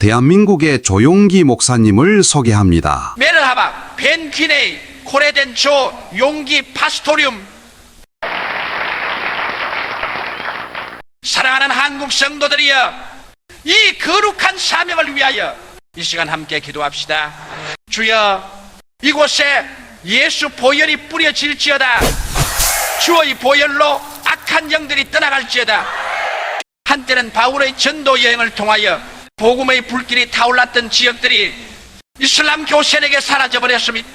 대한민국의 조용기 목사님을 소개합니다. 메르하바 벤퀴네이 코레덴 조 용기 파스토리움. 사랑하는 한국 성도들이여, 이 거룩한 사명을 위하여 이 시간 함께 기도합시다. 주여, 이곳에 예수 보혈이 뿌려질지어다. 주의 보혈로 악한 영들이 떠나갈지어다. 한때는 바울의 전도 여행을 통하여 복음의 불길이 타올랐던 지역들이 이슬람 교세력에 사라져버렸습니다.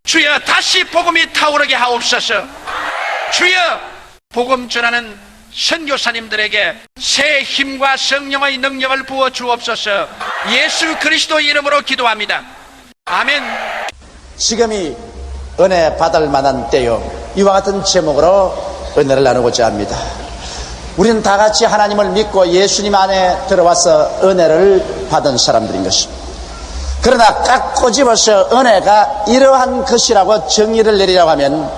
주여, 다시 복음이 타오르게 하옵소서. 주여, 복음 전하는 선교사님들에게 새 힘과 성령의 능력을 부어 주옵소서. 예수 그리스도 이름으로 기도합니다. 아멘. 지금이 은혜 받을 만한 때요, 이와 같은 제목으로 은혜를 나누고자 합니다. 우리는 다 같이 하나님을 믿고 예수님 안에 들어와서 은혜를 받은 사람들인 것입니다. 그러나 딱 꼬집어서 은혜가 이러한 것이라고 정의를 내리라고 하면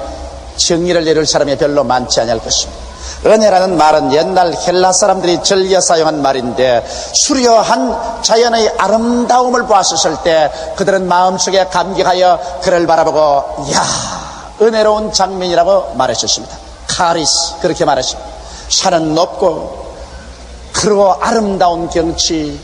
정의를 내릴 사람이 별로 많지 않을 것입니다. 은혜라는 말은 옛날 헬라 사람들이 즐겨 사용한 말인데, 수려한 자연의 아름다움을 보았을 때 그들은 마음속에 감격하여 그를 바라보고 이야, 은혜로운 장면이라고 말했었습니다. 카리스, 그렇게 말했습니다. 산은 높고 그리고 아름다운 경치,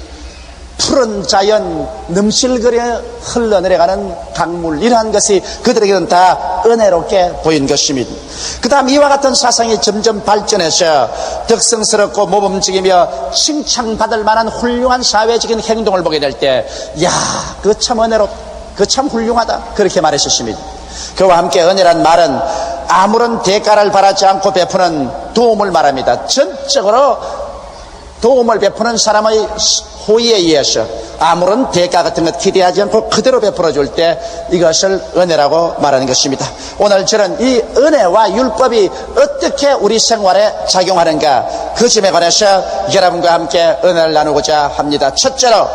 푸른 자연, 넘실거려 흘러내려가는 강물, 이러한 것이 그들에게는 다 은혜롭게 보인 것입니다. 그 다음 이와 같은 사상이 점점 발전해서 덕성스럽고 모범적이며 칭찬받을 만한 훌륭한 사회적인 행동을 보게 될 때, 야, 그거 참 은혜롭다, 그거 참 훌륭하다, 그렇게 말했었습니다. 그와 함께 은혜란 말은 아무런 대가를 바라지 않고 베푸는 도움을 말합니다. 전적으로 도움을 베푸는 사람의 호의에 의해서 아무런 대가 같은 것 기대하지 않고 그대로 베풀어 줄 때 이것을 은혜라고 말하는 것입니다. 오늘 저는 이 은혜와 율법이 어떻게 우리 생활에 작용하는가, 그 점에 관해서 여러분과 함께 은혜를 나누고자 합니다. 첫째로,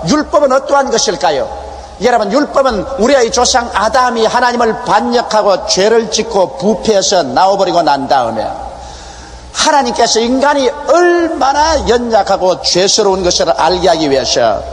율법은 어떠한 것일까요? 여러분, 율법은 우리의 조상 아담이 하나님을 반역하고 죄를 짓고 부패해서 나와버리고 난 다음에 하나님께서 인간이 얼마나 연약하고 죄스러운 것을 알게 하기 위해서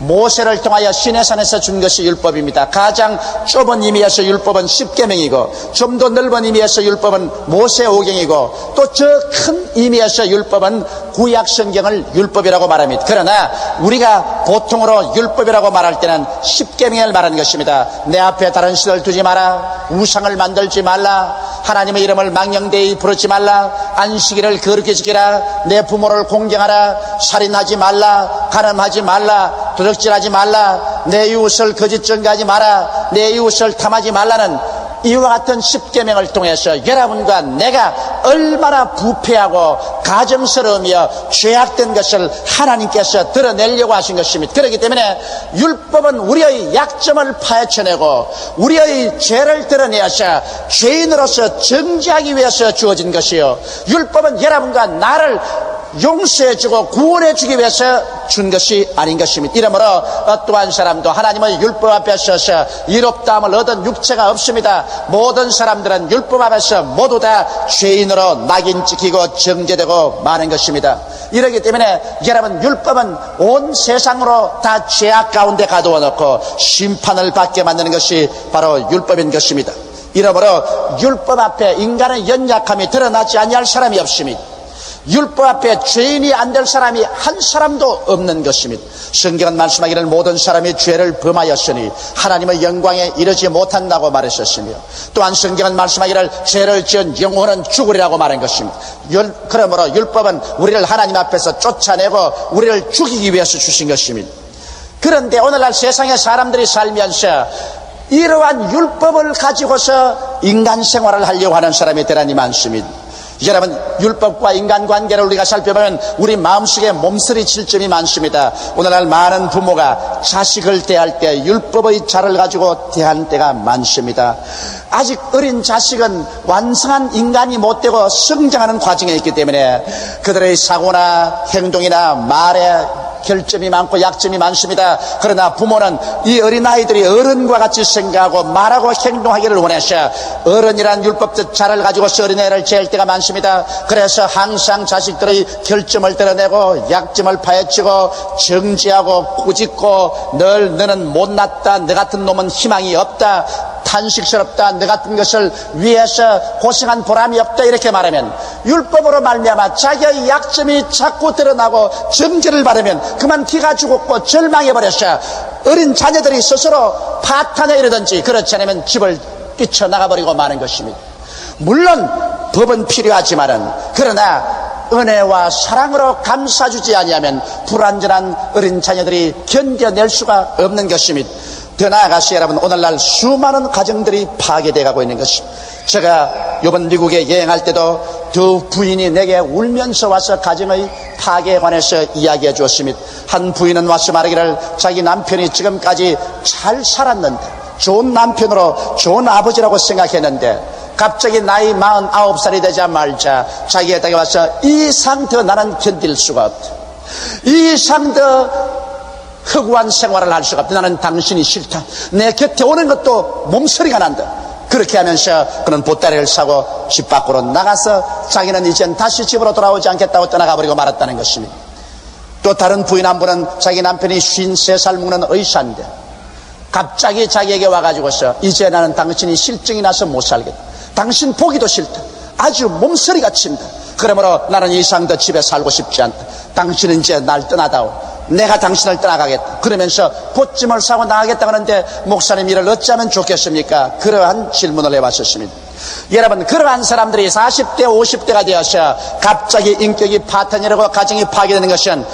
모세를 통하여 시내산에서 준 것이 율법입니다. 가장 좁은 의미에서 율법은 십계명이고, 좀 더 넓은 의미에서 율법은 모세오경이고, 또 저 큰 의미에서 율법은 구약 성경을 율법이라고 말합니다. 그러나 우리가 보통으로 율법이라고 말할 때는 십계명을 말하는 것입니다. 내 앞에 다른 신을 두지 마라, 우상을 만들지 말라, 하나님의 이름을 망령되이 부르지 말라, 안식일을 거룩히 지키라, 내 부모를 공경하라, 살인하지 말라, 간음하지 말라, 도적질하지 말라, 내 이웃을 거짓 증거하지 마라, 내 이웃을 탐하지 말라는 이와 같은 십계명을 통해서 여러분과 내가 얼마나 부패하고 가증스러우며 죄악된 것을 하나님께서 드러내려고 하신 것입니다. 그렇기 때문에 율법은 우리의 약점을 파헤쳐내고 우리의 죄를 드러내서 죄인으로서 정죄하기 위해서 주어진 것이요, 율법은 여러분과 나를 용서해주고 구원해주기 위해서 준 것이 아닌 것입니다. 이러므로 어떠한 사람도 하나님의 율법 앞에 서서 이롭다함을 얻은 육체가 없습니다. 모든 사람들은 율법 앞에서 모두 다 죄인으로 낙인 찍히고 정죄되고 마는 것입니다. 이러기 때문에 여러분, 율법은 온 세상으로 다 죄악 가운데 가두어 놓고 심판을 받게 만드는 것이 바로 율법인 것입니다. 이러므로 율법 앞에 인간의 연약함이 드러나지 아니할 사람이 없습니다. 율법 앞에 죄인이 안 될 사람이 한 사람도 없는 것입니다. 성경은 말씀하기를 모든 사람이 죄를 범하였으니 하나님의 영광에 이르지 못한다고 말했었으며, 또한 성경은 말씀하기를 죄를 지은 영혼은 죽으리라고 말한 것입니다. 그러므로 율법은 우리를 하나님 앞에서 쫓아내고 우리를 죽이기 위해서 주신 것입니다. 그런데 오늘날 세상의 사람들이 살면서 이러한 율법을 가지고서 인간 생활을 하려고 하는 사람이 대단히 많습니다. 여러분, 율법과 인간관계를 우리가 살펴보면 우리 마음속에 몸서리칠 점이 많습니다. 오늘날 많은 부모가 자식을 대할 때 율법의 자를 가지고 대하는 때가 많습니다. 아직 어린 자식은 완성한 인간이 못 되고 성장하는 과정에 있기 때문에 그들의 사고나 행동이나 말에 결점이 많고 약점이 많습니다. 그러나 부모는 이 어린아이들이 어른과 같이 생각하고 말하고 행동하기를 원하셔 어른이란 율법적 자를 가지고서 어린애를 재울 때가 많습니다. 그래서 항상 자식들의 결점을 드러내고 약점을 파헤치고 정지하고 꾸짖고 늘 너는 못났다, 너 같은 놈은 희망이 없다, 탄식스럽다, 너 같은 것을 위해서 고생한 보람이 없다, 이렇게 말하면 율법으로 말미암아 자기의 약점이 자꾸 드러나고 정죄를 받으면 그만 기가 죽었고 절망해버렸어. 어린 자녀들이 스스로 파탄에 이르든지 그렇지 않으면 집을 뛰쳐나가버리고 마는 것입니다. 물론 법은 필요하지만은 그러나 은혜와 사랑으로 감싸주지 아니하면 불완전한 어린 자녀들이 견뎌낼 수가 없는 것입니다. 더 나아가서 여러분, 오늘날 수많은 가정들이 파괴되어 가고 있는 것입니다. 제가 이번 미국에 여행할 때도 두 부인이 내게 울면서 와서 가정의 파괴에 관해서 이야기해 주었습니다. 한 부인은 와서 말하기를 자기 남편이 지금까지 잘 살았는데, 좋은 남편으로 좋은 아버지라고 생각했는데 갑자기 나이 49살이 되자마자 자기에게 와서 이 이상 더 나는 견딜 수가 없다, 이 이상 더 허구한 생활을 할 수가 없다, 나는 당신이 싫다, 내 곁에 오는 것도 몸서리가 난다. 그렇게 하면서 그는 보따리를 사고 집 밖으로 나가서 자기는 이젠 다시 집으로 돌아오지 않겠다고 떠나가 버리고 말았다는 것입니다. 또 다른 부인 한 분은 자기 남편이 53살 먹는 의사인데 갑자기 자기에게 와가지고서 이제 나는 당신이 실증이 나서 못 살겠다, 당신 보기도 싫다, 아주 몸서리가 친다, 그러므로 나는 이상 더 집에 살고 싶지 않다, 당신은 이제 날 떠나다오, 내가 당신을 떠나가겠다, 그러면서 보찜을 사고 나가겠다 하는데 목사님 이를 어찌하면 좋겠습니까? 그러한 질문을 해봤었습니다. 여러분, 그러한 사람들이 40대 50대가 되어서 갑자기 인격이 파탄이라고 가정이 파괴되는 것은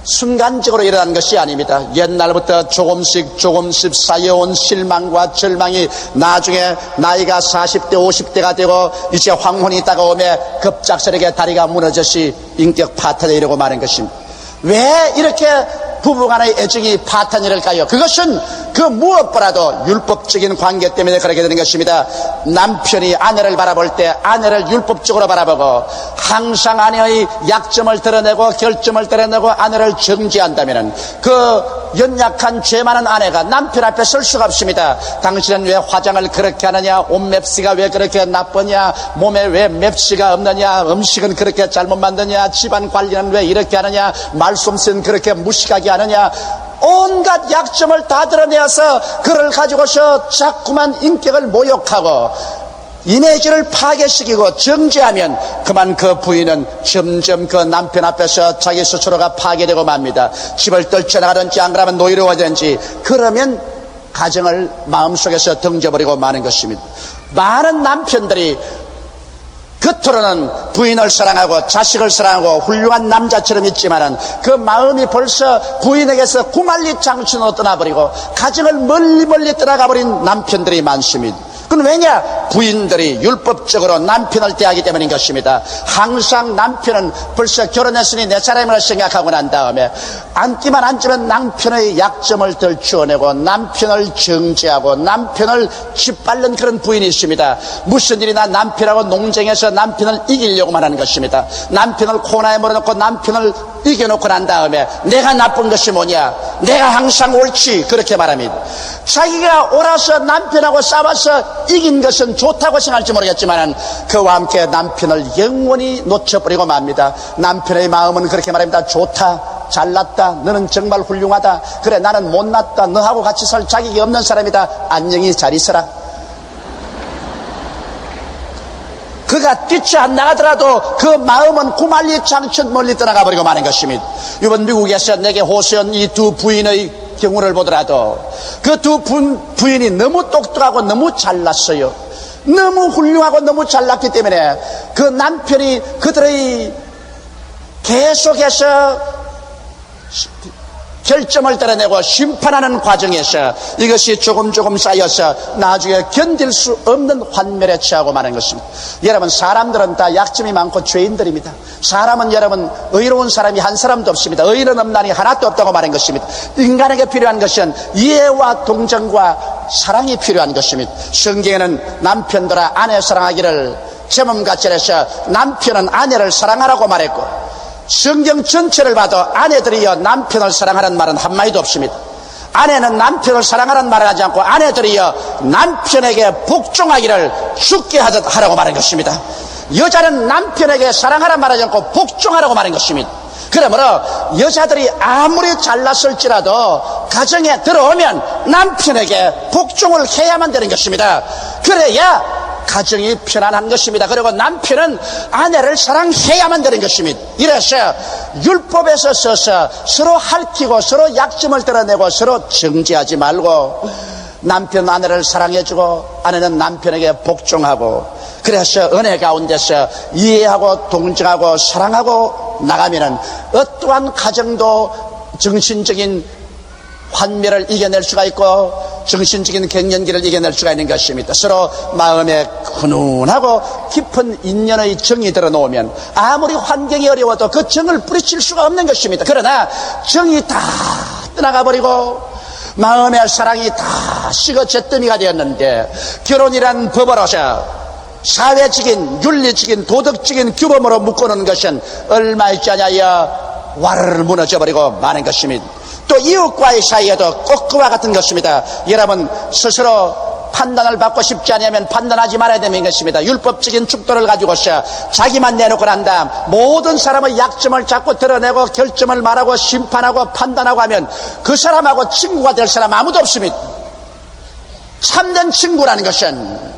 순간적으로 일어난 것이 아닙니다. 옛날부터 조금씩 쌓여온 실망과 절망이 나중에 나이가 40대 50대가 되고 이제 황혼이 다가오며 급작스럽게 다리가 무너져서 인격 파탄에 이르고 마는 것입니다. 왜 이렇게 부부간의 애정이 파탄이랄까요? 그것은 그 무엇보다도 율법적인 관계 때문에 그렇게 되는 것입니다. 남편이 아내를 바라볼 때 아내를 율법적으로 바라보고 항상 아내의 약점을 드러내고 결점을 드러내고 아내를 정죄한다면 그 연약한 죄 많은 아내가 남편 앞에 설 수가 없습니다. 당신은 왜 화장을 그렇게 하느냐, 옷 맵시가 왜 그렇게 나쁘냐, 몸에 왜 맵시가 없느냐, 음식은 그렇게 잘못 만드냐, 집안 관리는 왜 이렇게 하느냐, 말솜씨는 그렇게 무식하게 하느냐, 온갖 약점을 다 드러내어서 그를 가지고서 자꾸만 인격을 모욕하고 이미지를 파괴시키고 정죄하면 그만 그 부인은 점점 그 남편 앞에서 자기 스스로가 파괴되고 맙니다. 집을 떨쳐나가든지 안 그러면 노이로워지든지 그러면 가정을 마음속에서 던져버리고 마는 것입니다. 많은 남편들이 겉으로는 부인을 사랑하고 자식을 사랑하고 훌륭한 남자처럼 있지만은 그 마음이 벌써 부인에게서 구만리 장춘으로 떠나버리고 가정을 멀리 떠나가버린 남편들이 많습니다. 그건 왜냐? 부인들이 율법적으로 남편을 대하기 때문인 것입니다. 항상 남편은 벌써 결혼했으니 내 사람이라 생각하고 난 다음에 앉기만 앉으면 남편의 약점을 들추어내고 남편을 정죄하고 남편을 짓밟는 그런 부인이 있습니다. 무슨 일이나 남편하고 농쟁해서 남편을 이기려고만 하는 것입니다. 남편을 코너에 몰아놓고 남편을 이겨놓고 난 다음에 내가 나쁜 것이 뭐냐, 내가 항상 옳지, 그렇게 말합니다. 자기가 옳아서 남편하고 싸워서 이긴 것은 좋다고 생각할지 모르겠지만 그와 함께 남편을 영원히 놓쳐버리고 맙니다. 남편의 마음은 그렇게 말합니다. 좋다, 잘났다, 너는 정말 훌륭하다, 그래 나는 못났다, 너하고 같이 살 자격이 없는 사람이다, 안녕히 잘 있어라. 그가 뛰쳐 안 나가더라도 그 마음은 구만리 장춘 멀리 떠나가 버리고 마는 것입니다. 이번 미국에서 내게 호소한 이 두 부인의 경우를 보더라도 그 두 부인이 너무 똑똑하고 너무 잘났어요. 너무 훌륭하고 너무 잘났기 때문에 그 남편이 그들의 계속해서 결점을 드러내고 심판하는 과정에서 이것이 조금 쌓여서 나중에 견딜 수 없는 환멸에 처하고 마는 것입니다. 여러분, 사람들은 다 약점이 많고 죄인들입니다. 사람은 여러분 의로운 사람이 한 사람도 없습니다. 의는 없나니 하나도 없다고 말한 것입니다. 인간에게 필요한 것은 이해와 동정과 사랑이 필요한 것입니다. 성경에는 남편들아 아내 사랑하기를 제목같이 해서 남편은 아내를 사랑하라고 말했고 성경 전체를 봐도 아내들이여 남편을 사랑하라는 말은 한마디도 없습니다. 아내는 남편을 사랑하라는 말을 하지 않고 아내들이여 남편에게 복종하기를 죽게 하라고 말한 것입니다. 여자는 남편에게 사랑하라는 말하지 않고 복종하라고 말한 것입니다. 그러므로 여자들이 아무리 잘났을지라도 가정에 들어오면 남편에게 복종을 해야만 되는 것입니다. 그래야 가정이 편안한 것입니다. 그리고 남편은 아내를 사랑해야만 되는 것입니다. 이래서 율법에서 써서 서로 핥히고 서로 약점을 드러내고 서로 정죄하지 말고 남편 아내를 사랑해주고 아내는 남편에게 복종하고 그래서 은혜 가운데서 이해하고 동정하고 사랑하고 나가면은 어떠한 가정도 정신적인 환멸을 이겨낼 수가 있고 정신적인 갱년기를 이겨낼 수가 있는 것입니다. 서로 마음에 훈훈하고 깊은 인연의 정이 들어놓으면 아무리 환경이 어려워도 그 정을 뿌리칠 수가 없는 것입니다. 그러나 정이 다 떠나가 버리고 마음의 사랑이 다 식어 잿더미가 되었는데 결혼이란 법으로서 사회적인 윤리적인 도덕적인 규범으로 묶어놓은 것은 얼마 있지 않냐여 와르르 무너져버리고 마는 것입니다. 또 이웃과의 사이에도 꼭 그와 같은 것입니다. 여러분 스스로 판단을 받고 싶지 않으면 판단하지 말아야 되는 것입니다. 율법적인 축도를 가지고서 자기만 내놓고 난 다음 모든 사람의 약점을 자꾸 드러내고 결점을 말하고 심판하고 판단하고 하면 그 사람하고 친구가 될 사람 아무도 없습니다. 참된 친구라는 것은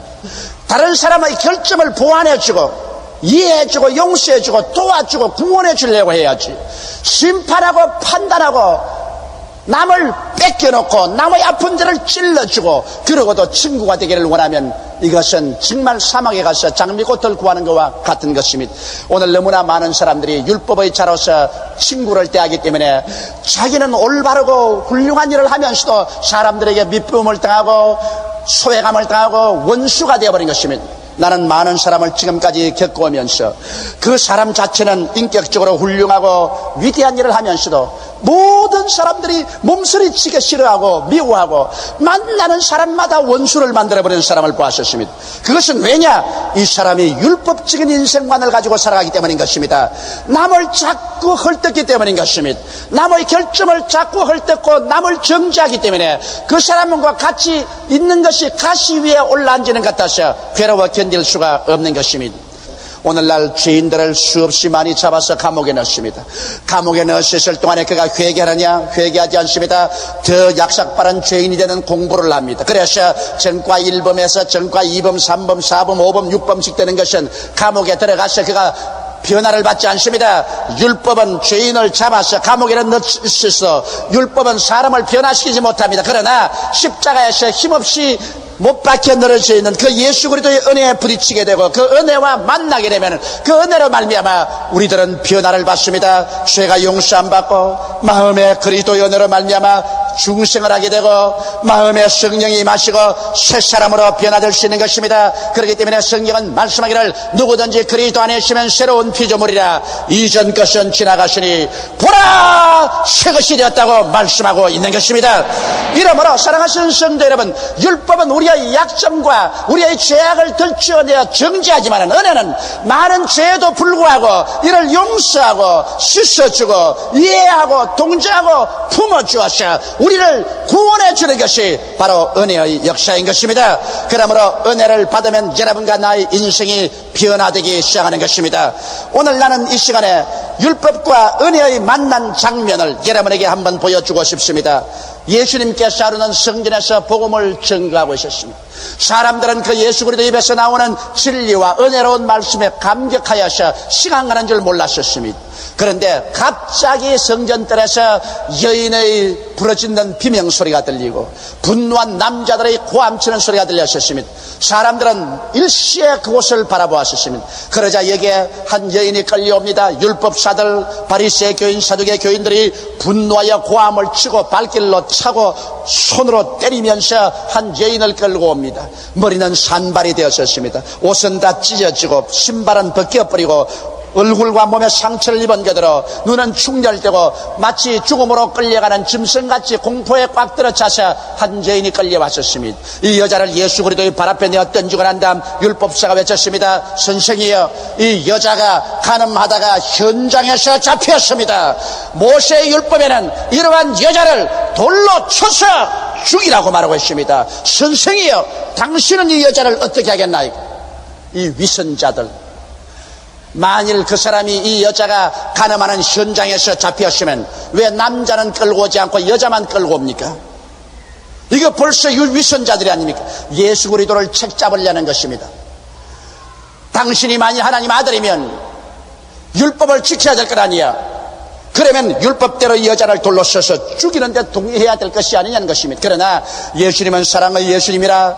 다른 사람의 결점을 보완해주고 이해해주고 용서해주고 도와주고 구원해주려고 해야지, 심판하고 판단하고 남을 뺏겨놓고 남의 아픈 데를 찔러주고 그러고도 친구가 되기를 원하면 이것은 정말 사막에 가서 장미꽃을 구하는 것과 같은 것입니다. 오늘 너무나 많은 사람들이 율법의 자로서 친구를 대하기 때문에 자기는 올바르고 훌륭한 일을 하면서도 사람들에게 미움을 당하고 소외감을 당하고 원수가 되어버린 것입니다. 나는 많은 사람을 지금까지 겪어오면서 그 사람 자체는 인격적으로 훌륭하고 위대한 일을 하면서도 모든 사람들이 몸서리치게 싫어하고 미워하고 만나는 사람마다 원수를 만들어버리는 사람을 보았었습니다. 그것은 왜냐? 이 사람이 율법적인 인생관을 가지고 살아가기 때문인 것입니다. 남을 자꾸 헐뜯기 때문인 것입니다. 남의 결점을 자꾸 헐뜯고 남을 정죄하기 때문에 그 사람과 같이 있는 것이 가시 위에 올라앉는 것 같아서 괴로워 견딜 수가 없는 것입니다. 오늘날 죄인들을 수없이 많이 잡아서 감옥에 넣습니다. 감옥에 넣었을 동안에 그가 회개하느냐? 회개하지 않습니다. 더 약삭빠른 죄인이 되는 공부를 합니다. 그래서 전과 1범에서 전과 2범, 3범, 4범, 5범, 6범씩 되는 것은 감옥에 들어가서 그가 변화를 받지 않습니다. 율법은 죄인을 잡아서 감옥에 넣으셔서 율법은 사람을 변화시키지 못합니다. 그러나 십자가에서 힘없이 못 박혀 늘어져 있는 그 예수 그리스도의 은혜에 부딪히게 되고 그 은혜와 만나게 되면 그 은혜로 말미암아 우리들은 변화를 받습니다. 죄가 용서 안 받고 마음에 그리스도의 은혜로 말미암아 중생을 하게 되고 마음에 성령이 임하시고 새 사람으로 변화될 수 있는 것입니다. 그렇기 때문에 성경은 말씀하기를 누구든지 그리스도 안에 있으면 새로운 피조물이라 이전 것은 지나갔으니 보라 새 것이 되었다고 말씀하고 있는 것입니다. 이러므로 사랑하시는 성도 여러분, 율법은 우리의 약점과 우리의 죄악을 들추어내어 정죄하지만 은혜는 많은 죄에도 불구하고 이를 용서하고 씻어주고 이해하고 동정하고 품어주어서 우리를 구원해 주는 것이 바로 은혜의 역사인 것입니다. 그러므로 은혜를 받으면 여러분과 나의 인생이 변화되기 시작하는 것입니다. 오늘 나는 이 시간에 율법과 은혜의 만난 장면을 여러분에게 한번 보여주고 싶습니다. 예수님께서 하루는 성전에서 복음을 전가하고 있었습니다. 사람들은 그 예수 그리스도 입에서 나오는 진리와 은혜로운 말씀에 감격하여서 시간 가는 줄 몰랐었습니다. 그런데 갑자기 성전뜰에서 여인의 부러진는 비명소리가 들리고 분노한 남자들의 고함치는 소리가 들렸었습니다. 사람들은 일시에 그곳을 바라보았었습니다. 그러자 여기에 한 여인이 끌려옵니다. 율법사들, 바리새의 교인, 사두개 교인들이 분노하여 고함을 치고 발길로 차고 손으로 때리면서 한 여인을 끌고 옵니다. 봅니다. 머리는 산발이 되었었습니다. 옷은 다 찢어지고 신발은 벗겨버리고 얼굴과 몸에 상처를 입은 그대로 눈은 충혈되고 마치 죽음으로 끌려가는 짐승같이 공포에 꽉 들어차서 한 죄인이 끌려왔었습니다. 이 여자를 예수 그리스도의 발 앞에 내어 던지고 난 다음 율법사가 외쳤습니다. 선생이여, 이 여자가 간음하다가 현장에서 잡혔습니다. 모세의 율법에는 이러한 여자를 돌로 쳐서 죽이라고 말하고 있습니다. 선생이여, 당신은 이 여자를 어떻게 하겠나이까? 이 위선자들, 만일 그 사람이 이 여자가 간음하는 현장에서 잡혔으면 왜 남자는 끌고 오지 않고 여자만 끌고 옵니까? 이거 벌써 위선자들이 아닙니까? 예수 그리스도를 책잡으려는 것입니다. 당신이 만일 하나님 아들이면 율법을 지켜야 될 것 아니야. 그러면 율법대로 이 여자를 돌로 써서 죽이는데 동의해야 될 것이 아니냐는 것입니다. 그러나 예수님은 사랑의 예수님이라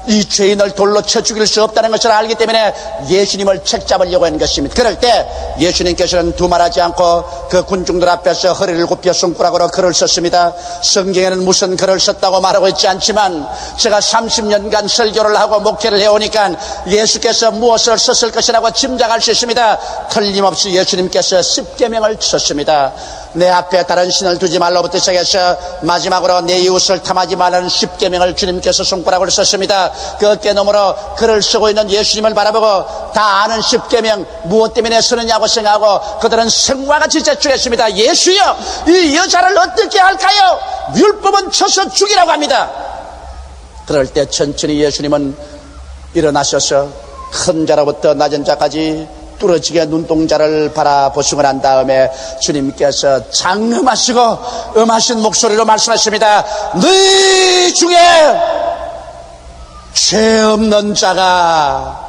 이 죄인을 돌로 쳐 죽일 수 없다는 것을 알기 때문에 예수님을 책잡으려고 하는 것입니다. 그럴 때 예수님께서는 두말하지 않고 그 군중들 앞에서 허리를 굽혀 손가락으로 글을 썼습니다. 성경에는 무슨 글을 썼다고 말하고 있지 않지만 제가 30년간 설교를 하고 목회를 해오니까 예수께서 무엇을 썼을 것이라고 짐작할 수 있습니다. 틀림없이 예수님께서 십계명을 썼습니다. 내 앞에 다른 신을 두지 말로부터 시작해서 마지막으로 내 이웃을 탐하지 말라는 십계명을 주님께서 손가락으로 썼습니다. 그 어깨너머로 글을 쓰고 있는 예수님을 바라보고 다 아는 십계명 무엇 때문에 쓰느냐고 생각하고 그들은 생과 같이 제출했습니다. 예수여, 이 여자를 어떻게 할까요? 율법은 쳐서 죽이라고 합니다. 그럴 때 천천히 예수님은 일어나셔서 큰 자로부터 낮은 자까지 뚫어지게 눈동자를 바라보시고 난 다음에 주님께서 장엄하시고 음하신 목소리로 말씀하십니다. 너희 중에 죄 없는 자가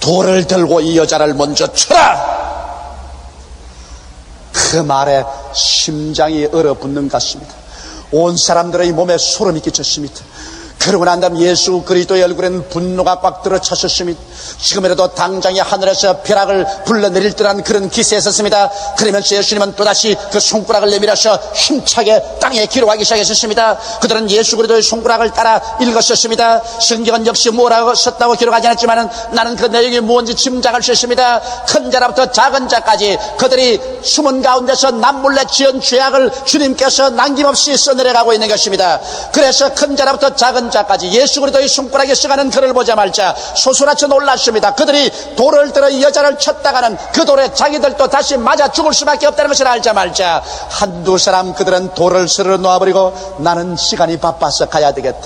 돌을 들고 이 여자를 먼저 쳐라. 그 말에 심장이 얼어붙는 것 같습니다. 온 사람들의 몸에 소름이 끼쳤습니다. 그러고 난 다음 예수 그리스도의 얼굴에는 분노가 꽉 들어찼었습니다. 지금이라도 당장에 하늘에서 벼락을 불러내릴 듯한 그런 기세에 섰습니다. 그러면서 예수님은 또다시 그 손가락을 내밀어서 힘차게 땅에 기록하기 시작했습니다. 그들은 예수 그리스도의 손가락을 따라 읽었었습니다. 성경은 역시 뭐라고 썼다고 기록하지 않았지만 나는 그 내용이 무엇인지 짐작할 수 있습니다. 큰 자로부터 작은 자까지 그들이 숨은 가운데서 남몰래 지은 죄악을 주님께서 남김없이 써내려가고 있는 것입니다. 그래서 큰 자로부터 작은 자까지 예수 그리스도의 손가락에 써가는 글을 보자 말자 소소라쳐 놀랐습니다. 그들이 돌을 들어 이 여자를 쳤다가는 그 돌에 자기들도 다시 맞아 죽을 수밖에 없다는 것을 알자 말자 한두 사람 그들은 돌을 쓸어 놓아버리고 나는 시간이 바빠서 가야 되겠다.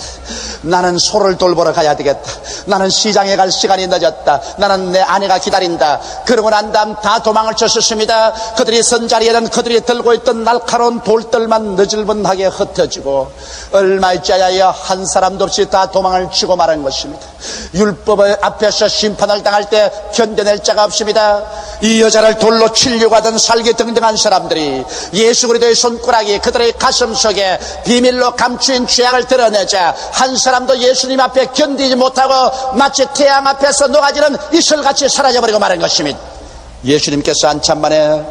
나는 소를 돌보러 가야 되겠다. 나는 시장에 갈 시간이 늦었다. 나는 내 아내가 기다린다. 그러고 난 다음 다 도망을 쳤었습니다. 그들이 선 자리에는 그들이 들고 있던 날카로운 돌들만 느질분하게 흩어지고 얼마 있지 않아야 한 사람도 없이 다 도망을 치고 말한 것입니다. 율법 앞에서 심판을 당할 때 견뎌낼 자가 없습니다. 이 여자를 돌로 치려고 하던 살기등등한 사람들이 예수 그리스도의 손가락이 그들의 가슴 속에 비밀로 감추인 죄악을 드러내자 한 사람도 예수님 앞에 견디지 못하고 마치 태양 앞에서 녹아지는 이슬같이 사라져버리고 말한 것입니다. 예수님께서 한참 만에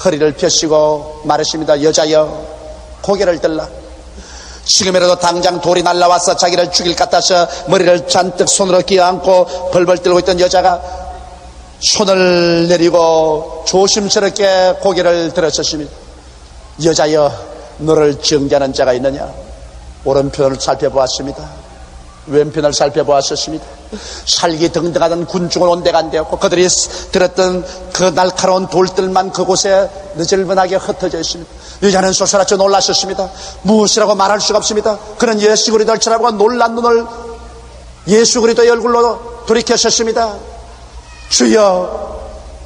허리를 펴시고 말하십니다. 여자여, 고개를 들라. 지금이라도 당장 돌이 날라와서 자기를 죽일 것 같아서 머리를 잔뜩 손으로 끼어안고 벌벌 떨고 있던 여자가 손을 내리고 조심스럽게 고개를 들었습니다. 여자여, 너를 정죄하는 자가 있느냐? 오른편을 살펴보았습니다. 왼편을 살펴보았습니다. 살기 등등하던 군중을 온데간데였고 그들이 들었던 그 날카로운 돌들만 그곳에 느질분하게 흩어져 있습니다. 여자는 소스라쳐 놀랐었습니다. 무엇이라고 말할 수가 없습니다. 그는 예수 그리스도를 쳐다보고 놀란 눈을 예수 그리스도의 얼굴로 돌이켰었습니다. 주여,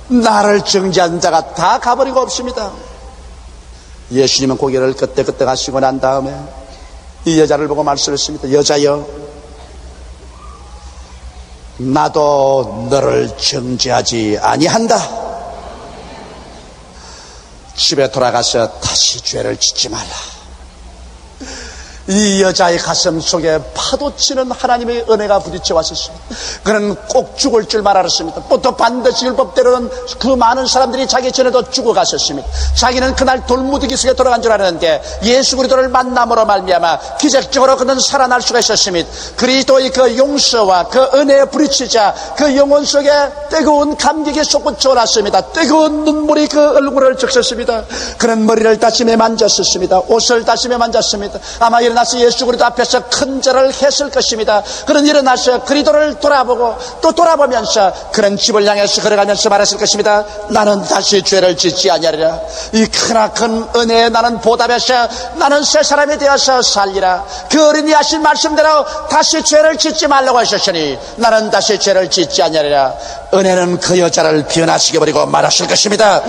나를 정죄한 자가 다 가버리고 없습니다. 예수님은 고개를 끄덕끄덕 하시고 난 다음에 이 여자를 보고 말씀했습니다. 여자여, 나도 너를 정죄하지 아니한다. 집에 돌아가서 다시 죄를 짓지 말라. 이 여자의 가슴 속에 파도치는 하나님의 은혜가 부딪혀 왔었습니다. 그는 꼭 죽을 줄만 알았습니다. 또 반드시 율법대로는 그 많은 사람들이 자기 전에도 죽어갔었습니다. 자기는 그날 돌무더기 속에 돌아간 줄 알았는데 예수 그리스도를 만남으로 말미암아 기적적으로 그는 살아날 수가 있었습니다. 그리스도의 그 용서와 그 은혜에 부딪히자 그 영혼 속에 뜨거운 감격이 솟구쳐 올랐습니다. 뜨거운 눈물이 그 얼굴을 적셨습니다. 그는 머리를 다시며 만졌었습니다. 옷을 다시며 만졌습니다. 아마 일어나서 예수 그리스도 앞에서 큰 절을 했을 것입니다. 그는 일어나서 그리스도를 돌아보고 또 돌아보면서 그는 집을 향해서 걸어가면서 말했을 것입니다. 나는 다시 죄를 짓지 아니하리라. 이 크나큰 은혜에 나는 보답해서 나는 새 사람이 되어서 살리라. 그 어린이 하신 말씀대로 다시 죄를 짓지 말라고 하셨으니 나는 다시 죄를 짓지 아니하리라. 은혜는 그 여자를 변화시켜 버리고 말았을 것입니다.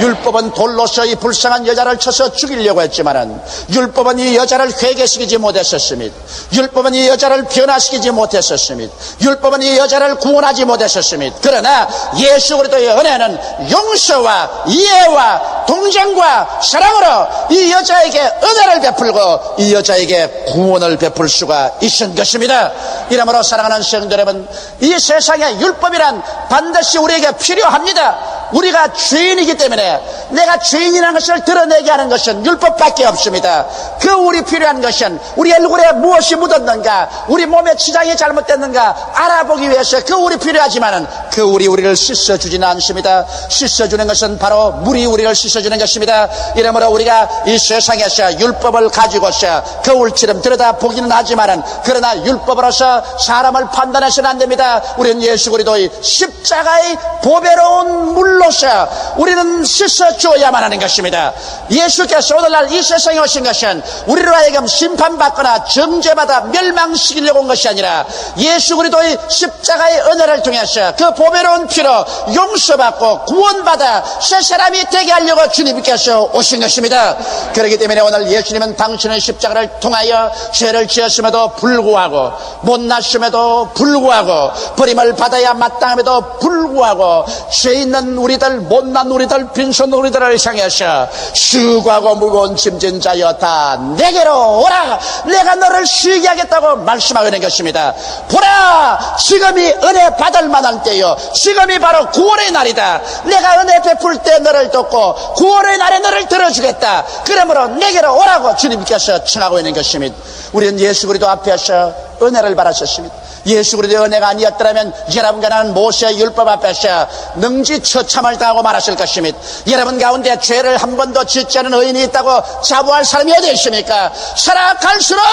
율법은 돌로서 이 불쌍한 여자를 쳐서 죽이려고 했지만은 율법은 이 여자를 회개시키지 못했었습니다. 율법은 이 여자를 변화시키지 못했었습니다. 율법은 이 여자를 구원하지 못했었습니다. 그러나 예수 그리스도의 은혜는 용서와 이해와 동정과 사랑으로 이 여자에게 은혜를 베풀고 이 여자에게 구원을 베풀 수가 있은 것입니다. 이러므로 사랑하는 성도 여러분, 이 세상에 율법이란 반드시 우리에게 필요합니다. 우리가 죄인이기 때문에 내가 죄인이라는 것을 드러내게 하는 것은 율법밖에 없습니다. 그 우리 필요한 것은 우리 얼굴에 무엇이 묻었는가, 우리 몸에 지장이 잘못됐는가 알아보기 위해서 그 우리 필요하지만은 그 우리를 씻어주지는 않습니다. 씻어주는 것은 바로 물이 우리를 씻어주는 것입니다. 이러므로 우리가 이 세상에서 율법을 가지고서 거울처럼 들여다보기는 하지만은 그러나 율법으로서 사람을 판단해서는 안 됩니다. 우리는 예수 그리스도의 십자가의 보배로운 물로서 우리는 씻어줘야만 하는 것입니다. 예수께서 오늘날 이 세상에 오신 것은 우리로 하여금 심판받거나 정죄받아 멸망시키려고 온 것이 아니라 예수 그리스도의 십자가의 은혜를 통해서 그 보배로운 피로 용서받고 구원받아 새 사람이 되게 하려고 주님께서 오신 것입니다. 그렇기 때문에 오늘 예수님은 당신의 십자가를 통하여 죄를 지었음에도 불구하고 못났음에도 불구하고 버림을 받아야 마땅함에도 불구하고 죄 있는 우리들, 못난 우리들, 빈손 우리들을 향해서 수고하고 무거운 짐진 자여 다 내게로 오라. 내가 너를 쉬게 하겠다고 말씀하고 있는 것입니다. 보라, 지금이 은혜 받을 만한 때요, 지금이 바로 구원의 날이다. 내가 은혜 베풀 때 너를 돕고 구원의 날에 너를 들어주겠다. 그러므로 내게로 오라고 주님께서 청하고 있는 것입니다. 우리는 예수 그리스도 앞에서 은혜를 받았었습니다. 예수 그리스도의 은혜가 아니었더라면 여러분과 나는 모세의 율법 앞에서 능지처참을 당하고 말았을 것입니다. 여러분 가운데 죄를 한 번도 짓지 않은 의인이 있다고 자부할 사람이 어디 있습니까? 살아갈수록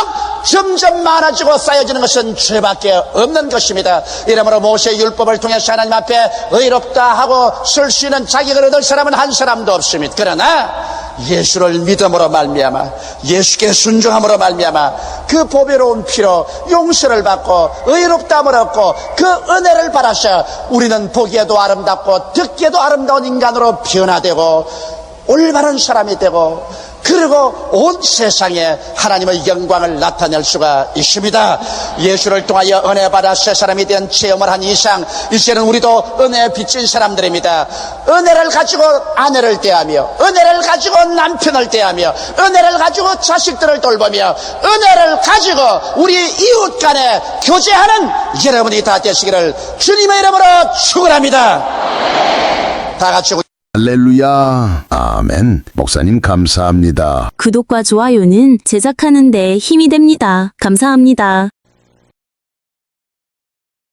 점점 많아지고 쌓여지는 것은 죄밖에 없는 것입니다. 이러므로 모세의 율법을 통해서 하나님 앞에 의롭다 하고 설 수 있는 자격을 얻을 사람은 한 사람도 없습니다. 그러나 예수를 믿음으로 말미암아, 예수께 순종함으로 말미암아 그 보배로운 피로 용서를 받고 의롭다함을 얻고 그 은혜를 받아서 우리는 보기에도 아름답고 듣기에도 아름다운 인간으로 변화되고 올바른 사람이 되고 그리고 온 세상에 하나님의 영광을 나타낼 수가 있습니다. 예수를 통하여 은혜 받아 새 사람이 된 체험을 한 이상 이제는 우리도 은혜에 빚진 사람들입니다. 은혜를 가지고 아내를 대하며, 은혜를 가지고 남편을 대하며, 은혜를 가지고 자식들을 돌보며, 은혜를 가지고 우리 이웃 간에 교제하는 여러분이 다 되시기를 주님의 이름으로 축원합니다. 다 같이 할렐루야. 아멘. 목사님 감사합니다. 구독과 좋아요는 제작하는 데 힘이 됩니다. 감사합니다.